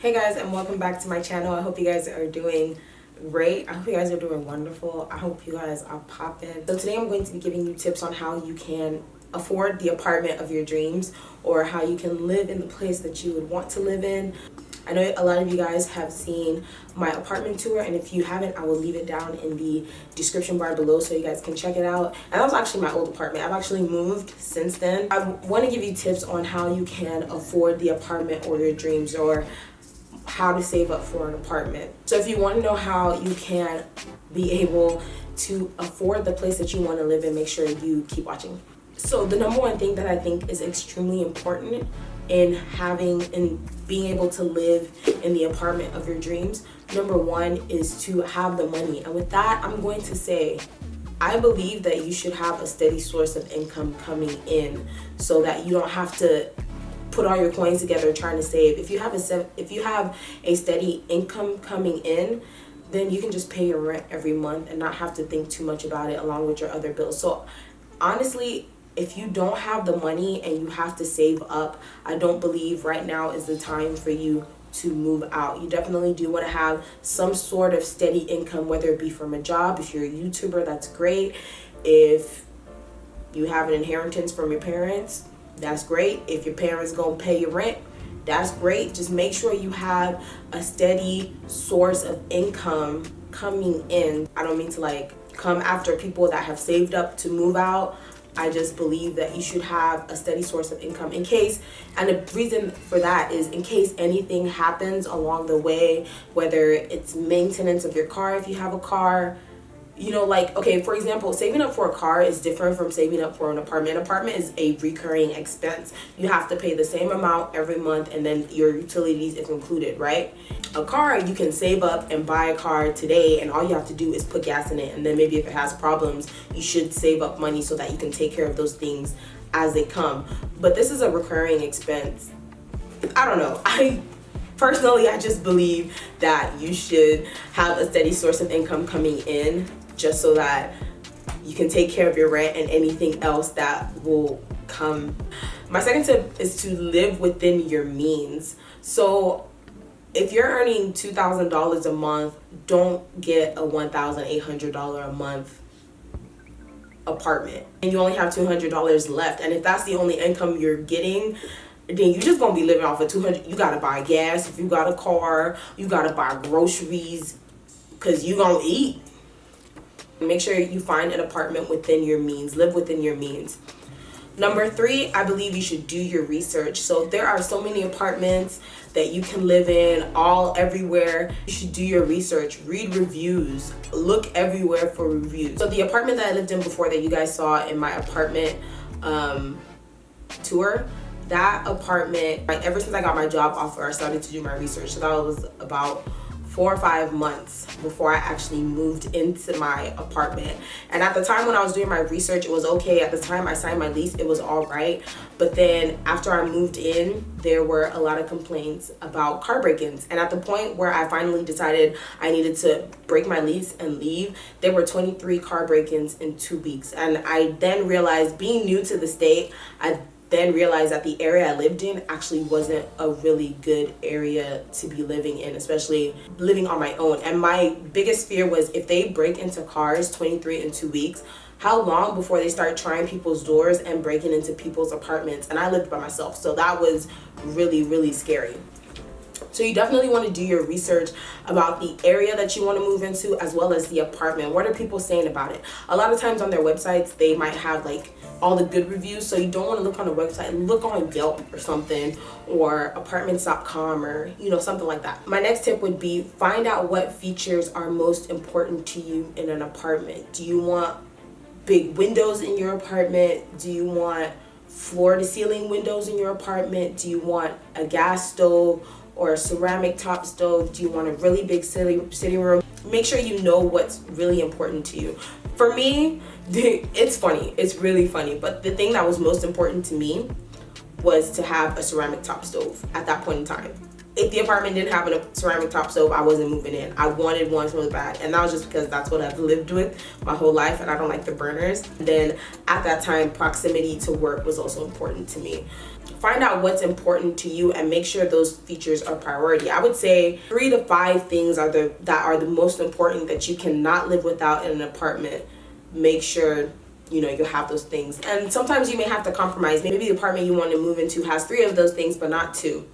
Hey guys, and welcome back to my channel. I hope you guys are doing great. I hope you guys are doing wonderful. I hope you guys are popping. So today I'm going to be giving you tips on how you can afford the apartment of your dreams, or how you can live in the place that you would want to live in. I know a lot of you guys have seen my apartment tour, and if you haven't, I will leave it down in the description bar below so you guys can check it out. And that was actually my old apartment. I've actually moved since then. I want to give you tips on how you can afford the apartment or your dreams, or how to save up for an apartment. So if you want to know how you can be able to afford the place that you want to live in, make sure you keep watching. So the number one thing that I think is extremely important in having and being able to live in the apartment of your dreams, number one is to have the money. And with that, I'm going to say, I believe that you should have a steady source of income coming in so that you don't have to put all your coins together trying to save. If you have a steady income coming in, then you can just pay your rent every month and not have to think too much about it along with your other bills. So honestly, if you don't have the money and you have to save up, I don't believe right now is the time for you to move out. You definitely do want to have some sort of steady income, whether it be from a job. If you're a YouTuber, that's great. If you have an inheritance from your parents, that's great. If your parents gonna pay your rent, that's great. Just make sure you have a steady source of income coming in. I don't mean to like come after people that have saved up to move out. I just believe that you should have a steady source of income in case, and the reason for that is in case anything happens along the way, whether it's maintenance of your car if you have a car. You know, like, okay, for example, saving up for a car is different from saving up for an apartment. An apartment is a recurring expense. You have to pay the same amount every month, and then your utilities is included, right? A car, you can save up and buy a car today, and all you have to do is put gas in it. And then maybe if it has problems, you should save up money so that you can take care of those things as they come. But this is a recurring expense. I don't know. Personally, I just believe that you should have a steady source of income coming in, just so that you can take care of your rent and anything else that will come. My second tip is to live within your means. So if you're earning $2,000 a month, don't get a $1,800 a month apartment and you only have $200 left. And if that's the only income you're getting, then you're just gonna be living off of $200. You gotta buy gas if you got a car, you gotta buy groceries because you gonna eat. Make sure you find an apartment within your means, live within your means. Number three, I believe you should do your research. So there are so many apartments that you can live in everywhere. You should do your research, read reviews, look everywhere for reviews. So the apartment that I lived in before that you guys saw in my apartment tour, that apartment, like, ever since I got my job offer, I started to do my research. So that was about 4 or 5 months before I actually moved into my apartment. And at the time when I was doing my research, it was okay. At the time I signed my lease, it was all right. But then after I moved in, there were a lot of complaints about car break-ins. And at the point where I finally decided I needed to break my lease and leave, there were 23 car break-ins in 2 weeks. And I then realized, being new to the state, I then realized that the area I lived in actually wasn't a really good area to be living in, especially living on my own. And my biggest fear was, if they break into cars 23 in 2 weeks, how long before they start trying people's doors and breaking into people's apartments? And I lived by myself, so that was really, really scary. So you definitely want to do your research about the area that you want to move into, as well as the apartment. What are people saying about it? A lot of times on their websites, they might have like all the good reviews, so you don't want to look on the website. Look on Yelp or something, or apartments.com, or something like that. My next tip would be, find out what features are most important to you in an apartment. Do you want big windows in your apartment? Do you want floor to ceiling windows in your apartment? Do you want a gas stove or a ceramic top stove? Do you want a really big sitting room? Make sure you know what's really important to you. For me, it's funny, it's really funny, but the thing that was most important to me was to have a ceramic top stove at that point in time. If the apartment didn't have a ceramic top stove, I wasn't moving in. I wanted one really bad, and that was just because that's what I've lived with my whole life, and I don't like the burners. Then at that time, proximity to work was also important to me. find out what's important to you and make sure those features are priority. I would say 3 to 5 things are the most important that you cannot live without in an apartment. Make sure you have those things. And sometimes you may have to compromise. Maybe the apartment you want to move into has 3 of those things but not 2.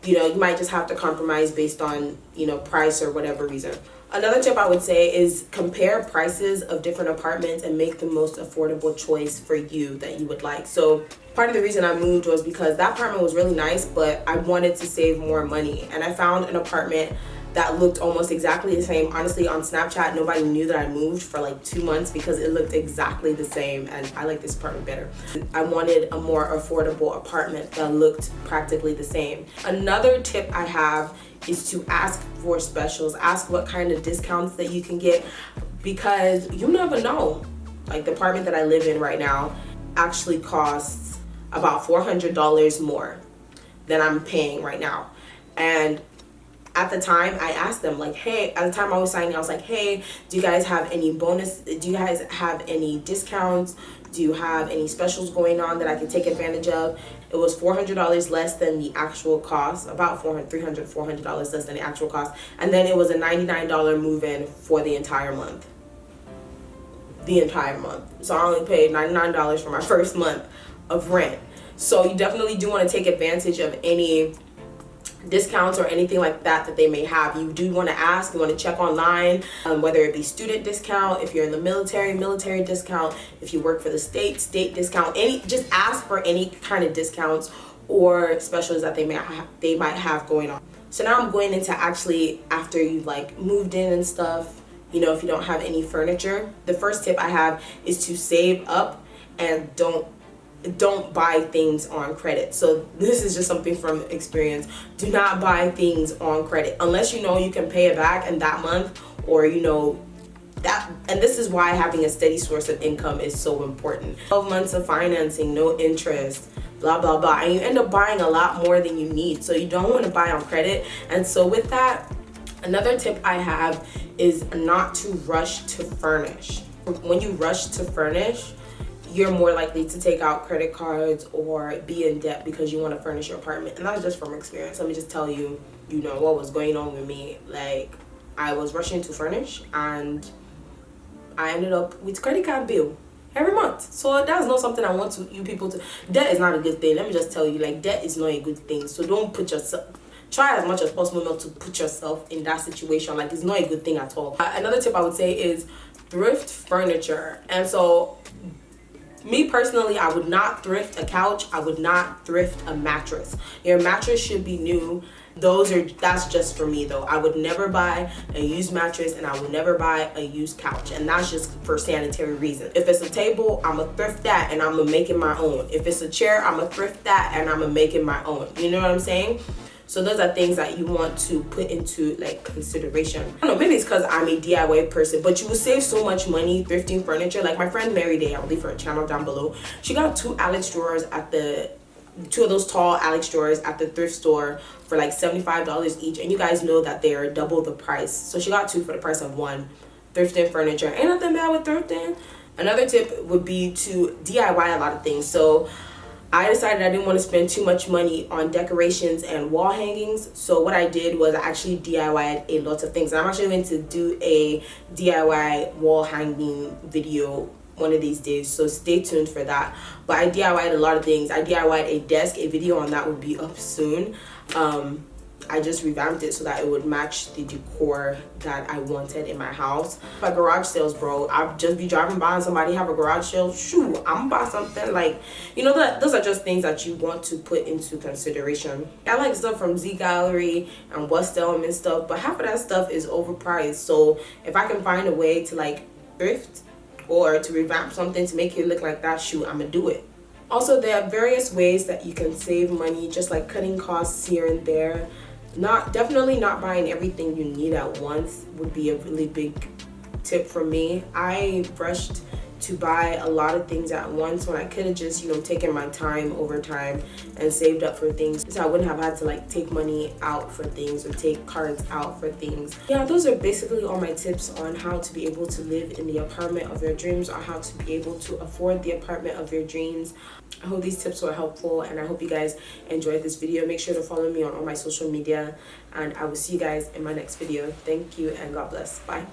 You might just have to compromise based on price or whatever reason. Another tip I would say is compare prices of different apartments and make the most affordable choice for you that you would like. So part of the reason I moved was because that apartment was really nice, but I wanted to save more money, and I found an apartment that looked almost exactly the same. Honestly, on Snapchat, nobody knew that I moved for like 2 months because it looked exactly the same, and I like this apartment better. I wanted a more affordable apartment that looked practically the same. Another tip I have is to ask for specials. Ask what kind of discounts that you can get, because you never know. Like the apartment that I live in right now actually costs about $400 more than I'm paying right now. And at the time I asked them, like, hey, at the time I was signing, I was like, hey, do you guys have any do you guys have any discounts? Do you have any specials going on that I can take advantage of? It was $400 less than the actual cost, about $400 less than the actual cost. And then it was a $99 move-in for the entire month. The entire month. So I only paid $99 for my first month of rent. So you definitely do want to take advantage of any discounts or anything like that they may have. You do want to ask, you want to check online, whether it be student discount, if you're in the military discount, if you work for the state discount, just ask for any kind of discounts or specials that they might have going on. So now I'm going into actually after you've like moved in and stuff, if you don't have any furniture, the first tip I have is to save up and don't buy things on credit. So this is just something from experience. Do not buy things on credit unless you can pay it back in that month, or that. And this is why having a steady source of income is so important. 12 months of financing, no interest, blah blah blah, and you end up buying a lot more than you need. So you don't want to buy on credit. And so with that, another tip I have is not to rush to furnish. When you rush to furnish, you're more likely to take out credit cards or be in debt because you want to furnish your apartment. And that's just from experience. Let me just tell you, what was going on with me. Like, I was rushing to furnish and I ended up with credit card bill every month. So that's not something I want you people to. Debt is not a good thing. Let me just tell you, like, debt is not a good thing. So don't put yourself, try as much as possible not to put yourself in that situation. Like, it's not a good thing at all. Another tip I would say is thrift furniture. And so me personally, I would not thrift a couch. I would not thrift a mattress. Your mattress should be new. That's just for me though. I would never buy a used mattress, and I would never buy a used couch, and that's just for sanitary reasons. If it's a table, I'm gonna thrift that and I'm gonna make it my own. If it's a chair, I'm gonna thrift that and I'm gonna make it my own. You know what I'm saying? So those are things that you want to put into like consideration. I don't know, maybe it's because I'm a DIY person, but you will save so much money thrifting furniture. Like my friend Mary Day, I'll leave her channel down below. She got 2 Alex drawers at two of those tall Alex drawers at the thrift store for like $75 each. And you guys know that they are double the price. So she got 2 for the price of 1. Thrifting furniture, ain't nothing bad with thrifting. Another tip would be to DIY a lot of things. So I decided I didn't want to spend too much money on decorations and wall hangings. So what I did was I actually DIY'd a lot of things. And I'm actually going to do a DIY wall hanging video one of these days, so stay tuned for that. But I DIY'd a lot of things. I DIY'd a desk. A video on that will be up soon. I just revamped it so that it would match the decor that I wanted in my house. My garage sales, bro, I'll just be driving by and somebody have a garage sale. Shoot, I'm gonna buy something. Like, those are just things that you want to put into consideration. I like stuff from Z Gallery and West Elm and stuff, but half of that stuff is overpriced. So if I can find a way to like thrift or to revamp something to make it look like that, shoot, I'm gonna do it. Also, there are various ways that you can save money, just like cutting costs here and there. Definitely not buying everything you need at once would be a really big tip for me. I rushed to buy a lot of things at once when I could have just, you know, taken my time over time and saved up for things, so I wouldn't have had to like take money out for things or take cards out for things. Yeah, those are basically all my tips on how to be able to live in the apartment of your dreams, or how to be able to afford the apartment of your dreams. I hope these tips were helpful, and I hope you guys enjoyed this video. Make sure to follow me on all my social media, and I will see you guys in my next video. Thank you and God bless. Bye.